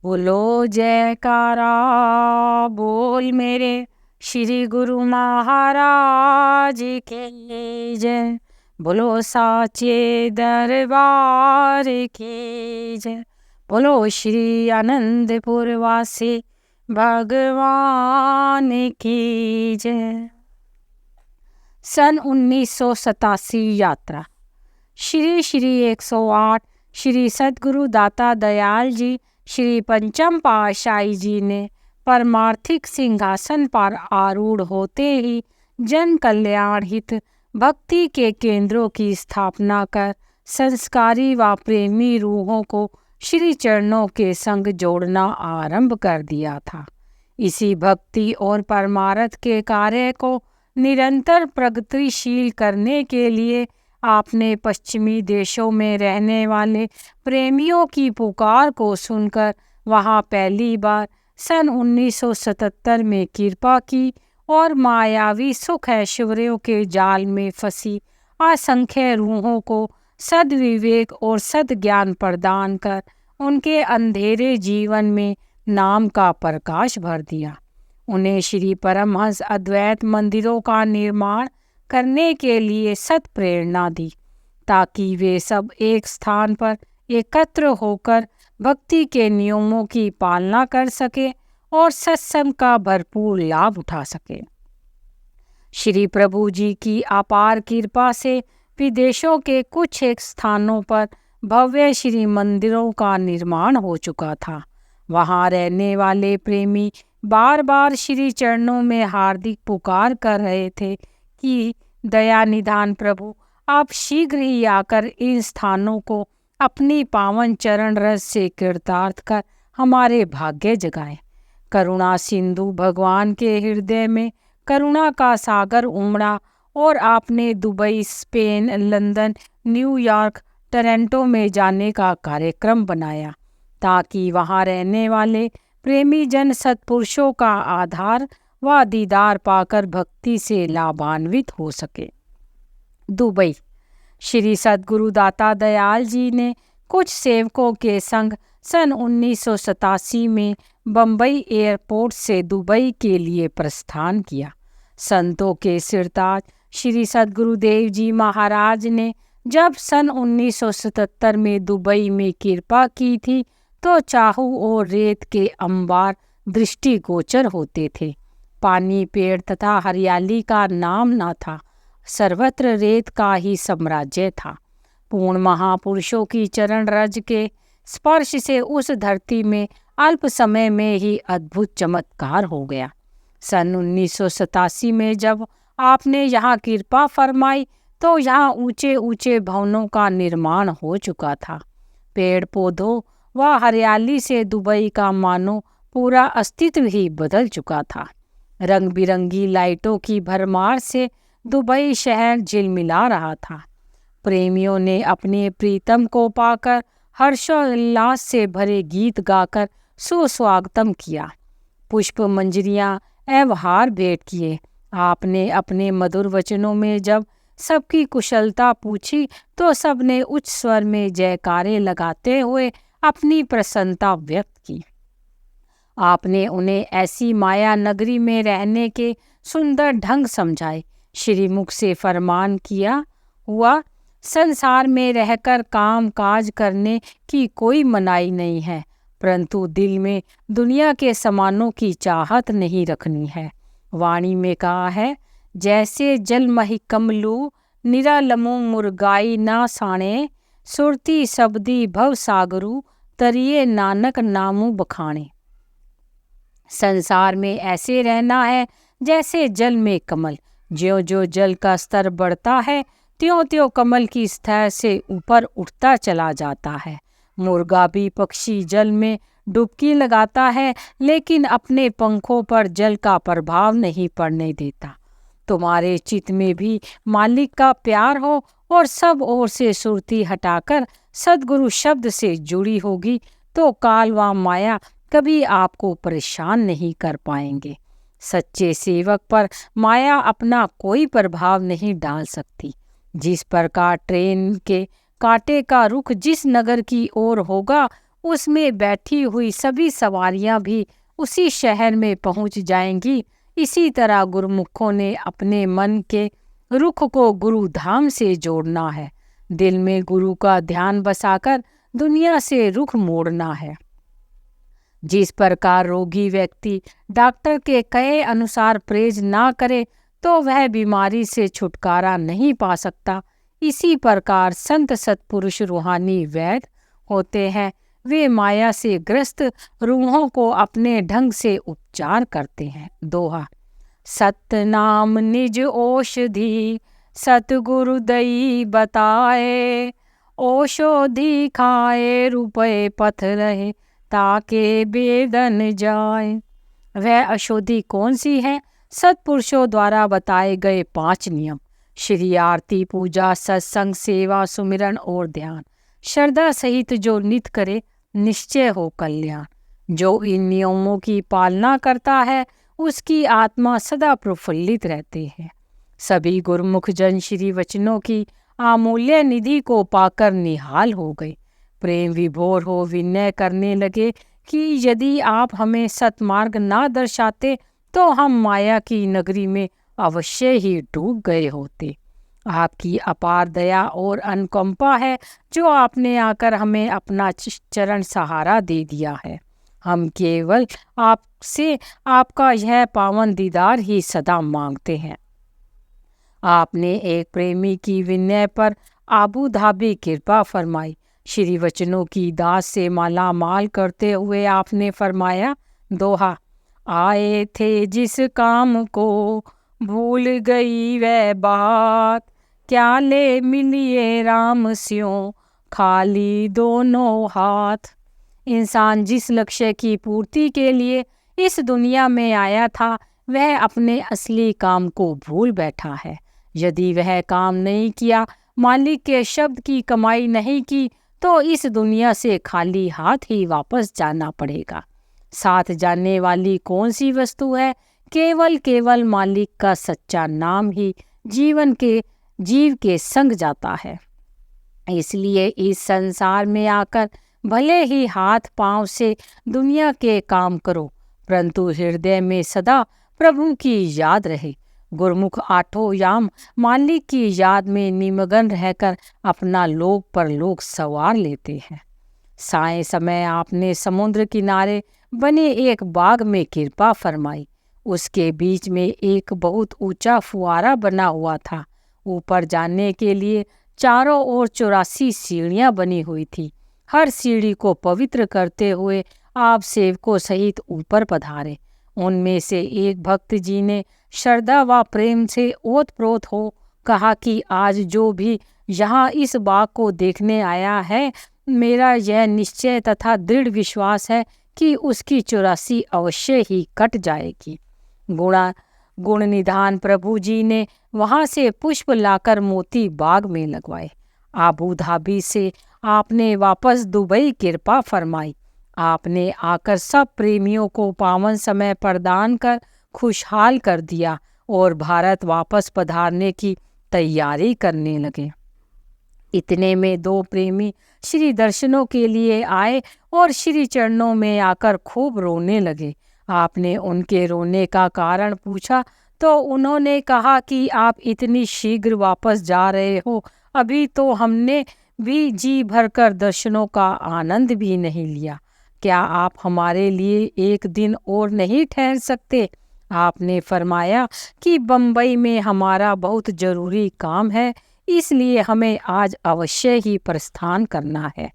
बोलो जयकारा बोल मेरे श्री गुरु महाराज के जय। बोलो साचे दरबार की जय। बोलो श्री आनंदपुर वासी भगवान की जय। सन 1987 यात्रा। श्री श्री 108 श्री सद्गुरु दाता दयाल जी श्री पंचम पातशाही जी ने परमार्थिक सिंहासन पर आरूढ़ होते ही जन कल्याण हित भक्ति के केंद्रों की स्थापना कर संस्कारी व प्रेमी रूहों को श्री चरणों के संग जोड़ना आरंभ कर दिया था। इसी भक्ति और परमार्थ के कार्य को निरंतर प्रगतिशील करने के लिए आपने पश्चिमी देशों में रहने वाले प्रेमियों की पुकार को सुनकर वहां पहली बार सन 1977 में कृपा की और मायावी सुख ऐश्वर्यों के जाल में फंसी असंख्य रूहों को सद्विवेक और सद्ज्ञान प्रदान कर उनके अंधेरे जीवन में नाम का प्रकाश भर दिया। उन्हें श्री परमहंस अद्वैत मंदिरों का निर्माण करने के लिए सत प्रेरणा दी ताकि वे सब एक स्थान पर एकत्र होकर भक्ति के नियमों की पालना कर सके और सत्संग का भरपूर लाभ उठा सके। श्री प्रभु जी की अपार कृपा से विदेशों के कुछ एक स्थानों पर भव्य श्री मंदिरों का निर्माण हो चुका था। वहां रहने वाले प्रेमी बार बार श्री चरणों में हार्दिक पुकार कर रहे थे कि दया निधान प्रभु आप शीघ्र ही आकर इन स्थानों को अपनी पावन चरण रस से कृतार्थ कर हमारे भाग्य जगाएं। करुणा सिंधु भगवान के हृदय में करुणा का सागर उमड़ा और आपने Dubai, Spain, London, New York, Toronto में जाने का कार्यक्रम बनाया ताकि वहां रहने वाले प्रेमी जन सत्पुरुषों का आधार व दीदार पाकर भक्ति से लाभान्वित हो सके। दुबई। श्री सद्गुरु दाता दयाल जी ने कुछ सेवकों के संग सन 1987 में बम्बई एयरपोर्ट से दुबई के लिए प्रस्थान किया। संतों के सिरताज श्री सद्गुरुदेव जी महाराज ने जब सन 1977 में दुबई में कृपा की थी तो चाहू और रेत के अंबार दृष्टिगोचर होते थे। पानी, पेड़ तथा हरियाली का नाम न था, सर्वत्र रेत का ही साम्राज्य था। पूर्ण महापुरुषों की चरण रज के स्पर्श से उस धरती में अल्प समय में ही अद्भुत चमत्कार हो गया। सन 1987 में जब आपने यहाँ कृपा फरमाई तो यहाँ ऊंचे ऊंचे भवनों का निर्माण हो चुका था। पेड़ पौधों व हरियाली से दुबई का मानो पूरा अस्तित्व ही बदल चुका था। रंग बिरंगी लाइटों की भरमार से दुबई शहर झिलमिला रहा था। प्रेमियों ने अपने प्रीतम को पाकर हर्षोल्लास से भरे गीत गाकर सुस्वागतम किया। पुष्प मंजरियां एवं हार भेंट किए। आपने अपने मधुर वचनों में जब सबकी कुशलता पूछी तो सबने उच्च स्वर में जयकारे लगाते हुए अपनी प्रसन्नता व्यक्त की। आपने उन्हें ऐसी माया नगरी में रहने के सुंदर ढंग समझाए। श्रीमुख से फरमान किया हुआ संसार में रहकर काम काज करने की कोई मनाही नहीं है, परंतु दिल में दुनिया के सामानों की चाहत नहीं रखनी है। वाणी में कहा है, जैसे जल मही कमलू निरालमो मुरगाई ना साणे, सुरती सबदी भव सागरू तरिए नानक नामू बखाने। संसार में ऐसे रहना है जैसे जल में कमल। ज्यों ज्यों जल का स्तर बढ़ता है त्यों त्यों कमल की सतह से ऊपर उठता चला जाता है। मुर्गा भी पक्षी जल में डुबकी लगाता है लेकिन अपने पंखों पर जल का प्रभाव नहीं पड़ने देता। तुम्हारे चित्त में भी मालिक का प्यार हो और सब ओर से सुरती हटाकर सद्गुरु शब्द से जुड़ी होगी तो काल व माया कभी आपको परेशान नहीं कर पाएंगे। सच्चे सेवक पर माया अपना कोई प्रभाव नहीं डाल सकती। जिस प्रकार ट्रेन के कांटे का रुख जिस नगर की ओर होगा उसमें बैठी हुई सभी सवारियां भी उसी शहर में पहुंच जाएंगी। इसी तरह गुरुमुखों ने अपने मन के रुख को गुरु धाम से जोड़ना है। दिल में गुरु का ध्यान बसाकर दुनिया से रुख मोड़ना है। जिस प्रकार रोगी व्यक्ति डॉक्टर के कहे अनुसार परहेज ना करे तो वह बीमारी से छुटकारा नहीं पा सकता, इसी प्रकार संत सत्पुरुष रूहानी वैद्य होते हैं। वे माया से ग्रस्त रूहों को अपने ढंग से उपचार करते हैं। दोहा। सतनाम निज औषधि सतगुरु दई बताए, औषधि खाए रुपए पथ रहे ताके बेदन जाए। वह औषधि कौन सी है? सत्पुरुषों द्वारा बताए गए 5 नियम: श्री आरती, पूजा, सत्संग, सेवा, सुमिरन और ध्यान। श्रद्धा सहित जो नित करे निश्चय हो कल्याण। जो इन नियमों की पालना करता है उसकी आत्मा सदा प्रफुल्लित रहती है। सभी गुरुमुख जन श्री वचनों की अमूल्य निधि को पाकर निहाल हो गए। प्रेम विभोर हो विनय करने लगे कि यदि आप हमें सतमार्ग ना दर्शाते तो हम माया की नगरी में अवश्य ही डूब गए होते। आपकी अपार दया और अनुकंपा है जो आपने आकर हमें अपना चरण सहारा दे दिया है। हम केवल आपसे आपका यह पावन दीदार ही सदा मांगते हैं। आपने एक प्रेमी की विनय पर आबूधाबी कृपा फरमाई। श्री वचनों की दास से माला माल करते हुए आपने फरमाया। दोहा। आए थे जिस काम को भूल गई वह बात, क्या ले मिलिए राम स्यों खाली दोनों हाथ। इंसान जिस लक्ष्य की पूर्ति के लिए इस दुनिया में आया था वह अपने असली काम को भूल बैठा है। यदि वह काम नहीं किया, मालिक के शब्द की कमाई नहीं की तो इस दुनिया से खाली हाथ ही वापस जाना पड़ेगा। साथ जाने वाली कौन सी वस्तु है? केवल मालिक का सच्चा नाम ही जीव के संग जाता है। इसलिए इस संसार में आकर भले ही हाथ पांव से दुनिया के काम करो, परंतु हृदय में सदा प्रभु की याद रहे। गुरुमुख 8 याम मालिक की याद में निमग्न रहकर अपना लोक परलोक सवार लेते हैं। साय समय आपने समुद्र किनारे बने एक बाग में कृपा फरमाई। उसके बीच में एक बहुत ऊंचा फुआरा बना हुआ था। ऊपर जाने के लिए चारों ओर 84 सीढ़ियां बनी हुई थी। हर सीढ़ी को पवित्र करते हुए आप सेवकों सहित ऊपर पधारे। उनमें से एक भक्त जी ने श्रद्धा व प्रेम से ओतप्रोत हो कहा कि आज जो भी यहाँ इस बाग को देखने आया है, मेरा यह निश्चय तथा दृढ़ विश्वास है कि उसकी 84 अवश्य ही कट जाएगी। गुण निधान प्रभु जी ने वहां से पुष्प लाकर मोती बाग में लगवाए। आबू धाबी से आपने वापस दुबई कृपा फरमाई। आपने आकर सब प्रेमियों को पावन समय प्रदान कर खुशहाल कर दिया और भारत वापस पधारने की तैयारी करने लगे। इतने में 2 प्रेमी श्री दर्शनों के लिए आए और श्री चरणों में आकर खूब रोने लगे। आपने उनके रोने का कारण पूछा तो उन्होंने कहा कि आप इतनी शीघ्र वापस जा रहे हो, अभी तो हमने भी जी भरकर दर्शनों का आनंद भी नहीं लिया। क्या आप हमारे लिए एक दिन और नहीं ठहर सकते? आपने फरमाया कि बम्बई में हमारा बहुत जरूरी काम है, इसलिए हमें आज अवश्य ही प्रस्थान करना है।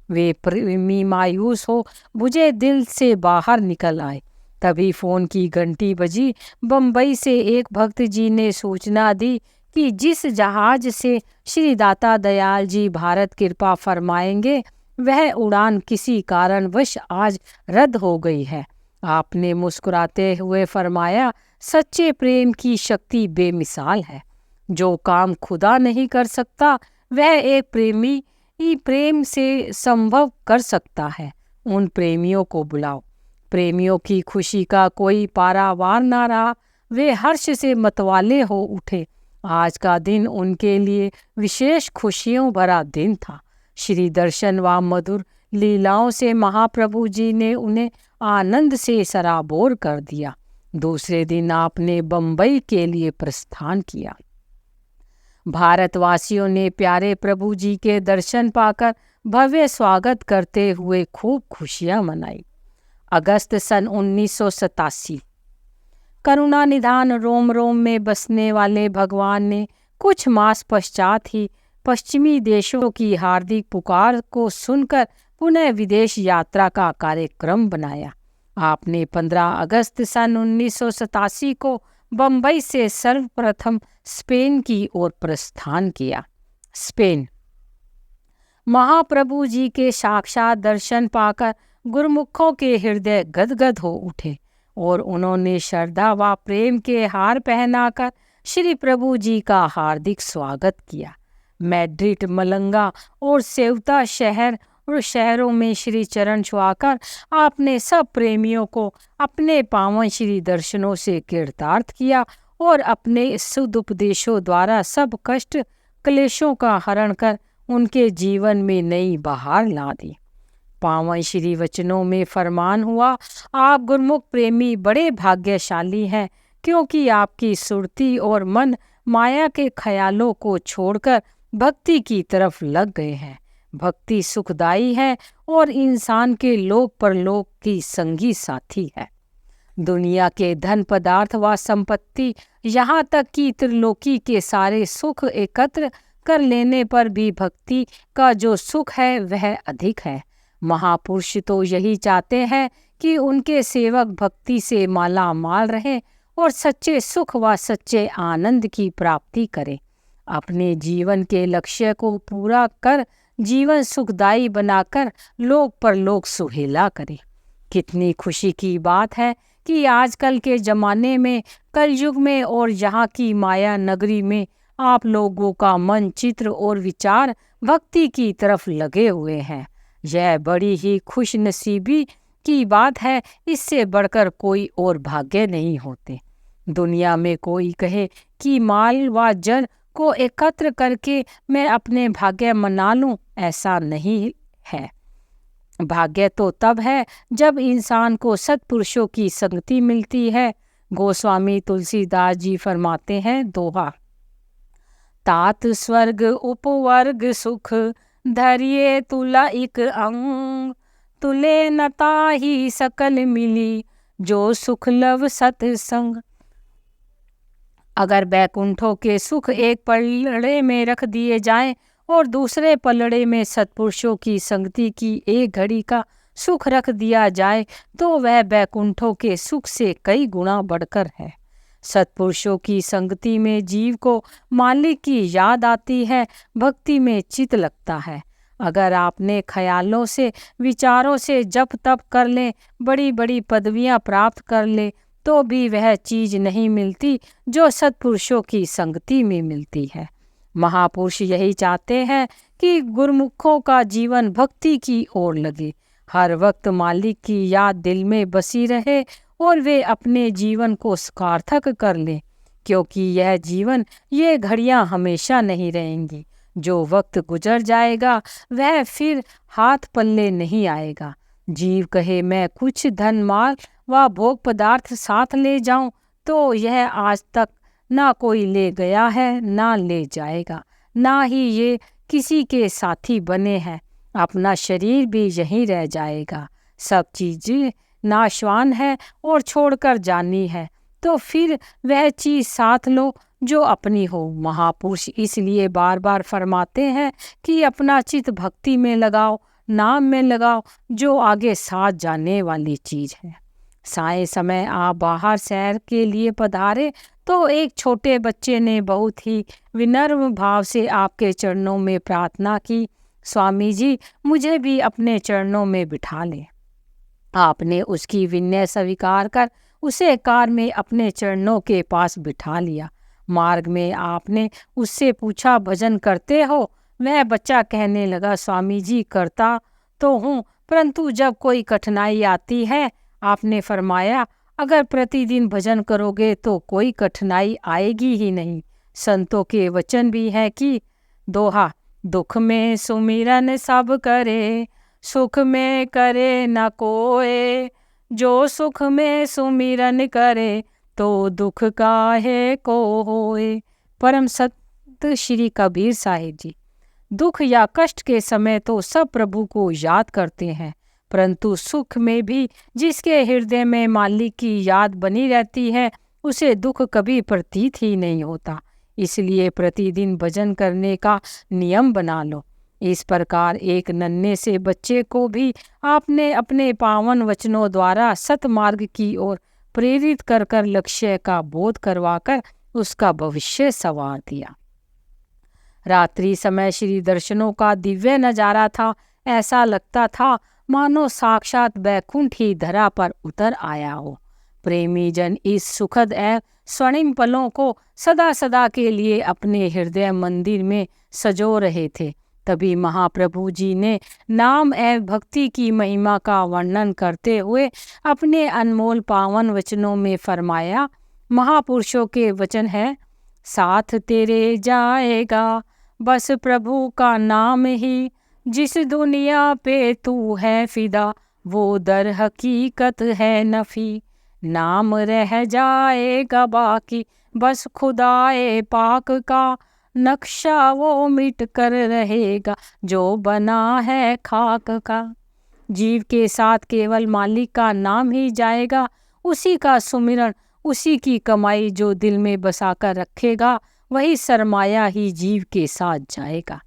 वे प्रेमी मायूस हो बुझे दिल से बाहर निकल आए। तभी फोन की घंटी बजी। बम्बई से एक भक्त जी ने सूचना दी कि जिस जहाज से श्री दाता दयाल जी भारत कृपा फरमाएंगे वह उड़ान किसी कारणवश आज रद्द हो गई है। आपने मुस्कुराते हुए फरमाया, सच्चे प्रेम की शक्ति बेमिसाल है। जो काम खुदा नहीं कर सकता वह एक प्रेमी ही प्रेम से संभव कर सकता है। उन प्रेमियों को बुलाओ। प्रेमियों की खुशी का कोई पारावार ना रहा। वे हर्ष से मतवाले हो उठे। आज का दिन उनके लिए विशेष खुशियों भरा दिन था। श्री दर्शन व मधुर लीलाओं से महाप्रभु जी ने उन्हें आनंद से सराबोर कर दिया। दूसरे दिन आपने बंबई के लिए प्रस्थान किया। भारतवासियों ने प्यारे प्रभु जी के दर्शन पाकर भव्य स्वागत करते हुए खूब खुशियां मनाई। अगस्त सन 1987। करुणा निधान रोम रोम में बसने वाले भगवान ने कुछ मास पश्चात ही पश्चिमी देशों की हार्दिक पुकार को सुनकर पुनः विदेश यात्रा का कार्यक्रम बनाया। आपने 15 अगस्त सन 1987 को बंबई से सर्वप्रथम स्पेन की ओर प्रस्थान किया। स्पेन। महाप्रभु जी के साक्षात दर्शन पाकर गुरुमुखों के हृदय गदगद हो उठे और उन्होंने श्रद्धा व प्रेम के हार पहनाकर श्री प्रभु जी का हार्दिक स्वागत किया। मैड्रिड, मलंगा और सेवता शहरों में श्री चरण छुआकर आपने सब प्रेमियों को अपने पावन श्री दर्शनों से कृतार्थ किया और अपने शुद्ध उपदेशों द्वारा सब कष्ट क्लेशों का हरण कर उनके जीवन में नई बहार ला दी। पावन श्री वचनों में फरमान हुआ, आप गुरुमुख प्रेमी बड़े भाग्यशाली हैं, क्योंकि आपकी सुरती और मन माया के ख्यालों को छोड़कर भक्ति की तरफ लग गए हैं। भक्ति सुखदाई है और इंसान के लोक परलोक की संगी साथी है। दुनिया के धन पदार्थ व संपत्ति, यहाँ तक कि त्रिलोकी के सारे सुख एकत्र कर लेने पर भी भक्ति का जो सुख है वह अधिक है। महापुरुष तो यही चाहते हैं कि उनके सेवक भक्ति से माला माल रहें और सच्चे सुख व सच्चे आनंद की प्राप्ति करें। अपने जीवन के लक्ष्य को पूरा कर जीवन सुखदायी बनाकर लोक परलोक सुहेला करें। कितनी खुशी की बात है कि आजकल के ज़माने में, कलयुग में और यहाँ की माया नगरी में आप लोगों का मन, चित्र और विचार भक्ति की तरफ लगे हुए हैं। यह बड़ी ही खुश नसीबी की बात है। इससे बढ़कर कोई और भाग्य नहीं होते। दुनिया में कोई कहे कि माल व जन को एकत्र करके मैं अपने भाग्य मना लूं, ऐसा नहीं है। भाग्य तो तब है जब इंसान को सत्पुरुषों की संगति मिलती है। गोस्वामी तुलसीदास जी फरमाते हैं, दोहा, तात स्वर्ग उपवर्ग सुख धरिए तुला इक अंग, तुले नता ही सकल मिली जो सुख लव सत्संग। अगर बैकुंठों के सुख एक पलड़े में रख दिए जाएं और दूसरे पलड़े में सत्पुरुषों की संगति की एक घड़ी का सुख रख दिया जाए तो वह बैकुंठों के सुख से कई गुना बढ़कर है। सत्पुरुषों की संगति में जीव को मालिक की याद आती है, भक्ति में चित लगता है। अगर आपने ख्यालों से, विचारों से जप तप कर ले, बड़ी बड़ी पदवियां प्राप्त कर ले, तो भी वह चीज नहीं मिलती जो सत्पुरुषों की संगति में मिलती है। महापुरुष यही चाहते हैं कि गुरुमुखों का जीवन भक्ति की ओर लगे, हर वक्त मालिक की याद दिल में बसी रहे और वे अपने जीवन को सार्थक कर लें, क्योंकि यह जीवन, ये घड़ियां हमेशा नहीं रहेंगी। जो वक्त गुजर जाएगा वह फिर हाथ पल्ले नहीं आएगा। जीव कहे मैं कुछ धन माल व भोग पदार्थ साथ ले जाऊं, तो यह आज तक ना कोई ले गया है, ना ले जाएगा, ना ही ये किसी के साथी बने हैं। अपना शरीर भी यहीं रह जाएगा। सब चीजें नाशवान है और छोड़कर जानी है, तो फिर वह चीज साथ लो जो अपनी हो। महापुरुष इसलिए बार बार फरमाते हैं कि अपना चित भक्ति में लगाओ, नाम में लगाओ, जो आगे साथ जाने वाली चीज है। साय समय आप बाहर सैर के लिए पधारे तो एक छोटे बच्चे ने बहुत ही विनम्र भाव से आपके चरणों में प्रार्थना की, स्वामी जी मुझे भी अपने चरणों में बिठा लें। आपने उसकी विनय स्वीकार कर उसे कार में अपने चरणों के पास बिठा लिया। मार्ग में आपने उससे पूछा, भजन करते हो? वह बच्चा कहने लगा, स्वामी जी करता तो हूँ, परंतु जब कोई कठिनाई आती है। आपने फरमाया, अगर प्रतिदिन भजन करोगे तो कोई कठिनाई आएगी ही नहीं। संतों के वचन भी है कि दोहा, दुख में सुमिरन सब करे, सुख में करे न कोय, जो सुख में सुमिरन करे, तो दुख काहे को होए। परम सत्य श्री कबीर साहिब जी। दुख या कष्ट के समय तो सब प्रभु को याद करते हैं, परंतु सुख में भी जिसके हृदय में मालिक की याद बनी रहती है, उसे दुख कभी प्रतीत ही नहीं होता। इसलिए प्रतिदिन भजन करने का नियम बना लो। इस प्रकार एक नन्हे से बच्चे को भी आपने अपने पावन वचनों द्वारा सतमार्ग की ओर प्रेरित कर कर लक्ष्य का बोध करवाकर उसका भविष्य संवार दिया। रात्रि समय श्री दर्शनों का दिव्य नजारा था। ऐसा लगता था मानो साक्षात वैकुंठ ही धरा पर उतर आया हो। प्रेमी जन इस सुखद एवं स्वर्णिम पलों को सदा सदा के लिए अपने हृदय मंदिर में सजो रहे थे। तभी महाप्रभु जी ने नाम एवं भक्ति की महिमा का वर्णन करते हुए अपने अनमोल पावन वचनों में फरमाया। महापुरुषों के वचन है, साथ तेरे जाएगा बस प्रभु का नाम ही, जिस दुनिया पे तू है फिदा, वो दर हकीकत है नफी। नाम रह जाएगा बाकी, बस खुदाए पाक का, नक्शा वो मिट कर रहेगा, जो बना है खाक का। जीव के साथ केवल मालिक का नाम ही जाएगा। उसी का सुमिरन, उसी की कमाई जो दिल में बसाकर रखेगा, वही सरमाया ही जीव के साथ जाएगा।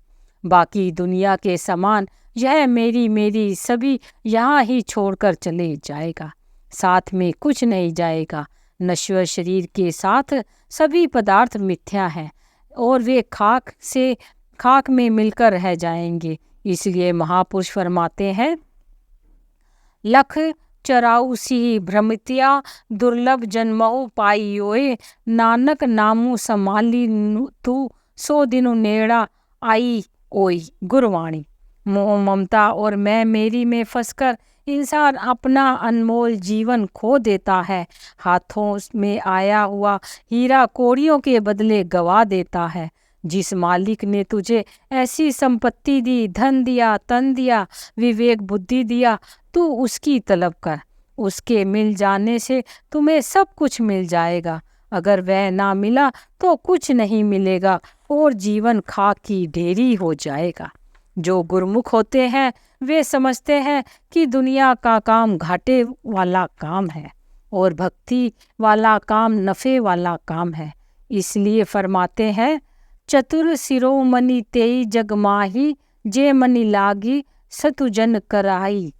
बाकी दुनिया के समान यह मेरी मेरी सभी यहाँ ही छोड़कर चले जाएगा, साथ में कुछ नहीं जाएगा। नश्वर शरीर के साथ सभी पदार्थ मिथ्या हैं और वे खाक में मिलकर रह जाएंगे। इसलिए महापुरुष फरमाते हैं, लख 84 भ्रमित्या दुर्लभ जन्महु पाइयोए, नानक नामु समाली तू 100 दिनु नेड़ा आई ओई। गुरवाणी। मोह ममता और मैं मेरी में फंसकर इंसान अपना अनमोल जीवन खो देता है। हाथों में आया हुआ हीरा कौड़ियों के बदले गवा देता है। जिस मालिक ने तुझे ऐसी संपत्ति दी, धन दिया, तन दिया, विवेक बुद्धि दिया, तू उसकी तलब कर। उसके मिल जाने से तुम्हें सब कुछ मिल जाएगा। अगर वह ना मिला तो कुछ नहीं मिलेगा और जीवन खाक की ढेरी हो जाएगा। जो गुरमुख होते हैं वे समझते हैं कि दुनिया का काम घाटे वाला काम है और भक्ति वाला काम नफे वाला काम है। इसलिए फरमाते हैं, चतुर शिरोमणि तेई जग माही, जे मनि लागी सतुजन कराई।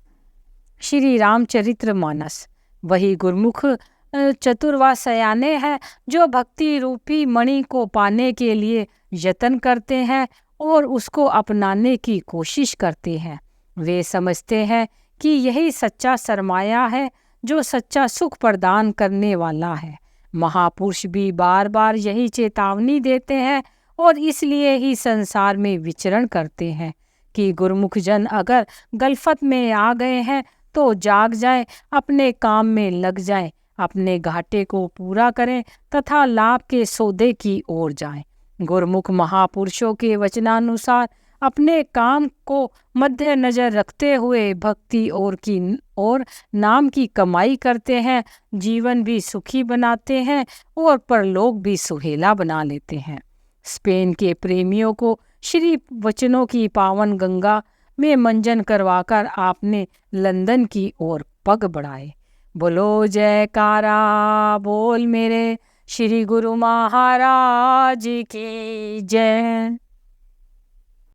श्री रामचरित्र मानस। वही गुरमुख चतुर व सयाने हैं जो भक्ति रूपी मणि को पाने के लिए यत्न करते हैं और उसको अपनाने की कोशिश करते हैं। वे समझते हैं कि यही सच्चा सरमाया है जो सच्चा सुख प्रदान करने वाला है। महापुरुष भी बार बार यही चेतावनी देते हैं और इसलिए ही संसार में विचरण करते हैं कि गुरमुख जन अगर गलफत में आ गए हैं तो जाग जाएं, अपने काम में लग जाएं, अपने घाटे को पूरा करें तथा लाभ के सौदे की ओर जाएं। गुरमुख महापुरुषों के वचनानुसार अपने काम को मध्य नजर रखते हुए भक्ति और नाम की कमाई करते हैं। जीवन भी सुखी बनाते हैं और परलोक भी सुहेला बना लेते हैं। स्पेन के प्रेमियों को श्री वचनों की पावन गंगा में मंजन करवाकर आपने लंदन की ओर पग बढ़ाए। बोलो जयकारा बोल मेरे श्री गुरु महाराज की जय।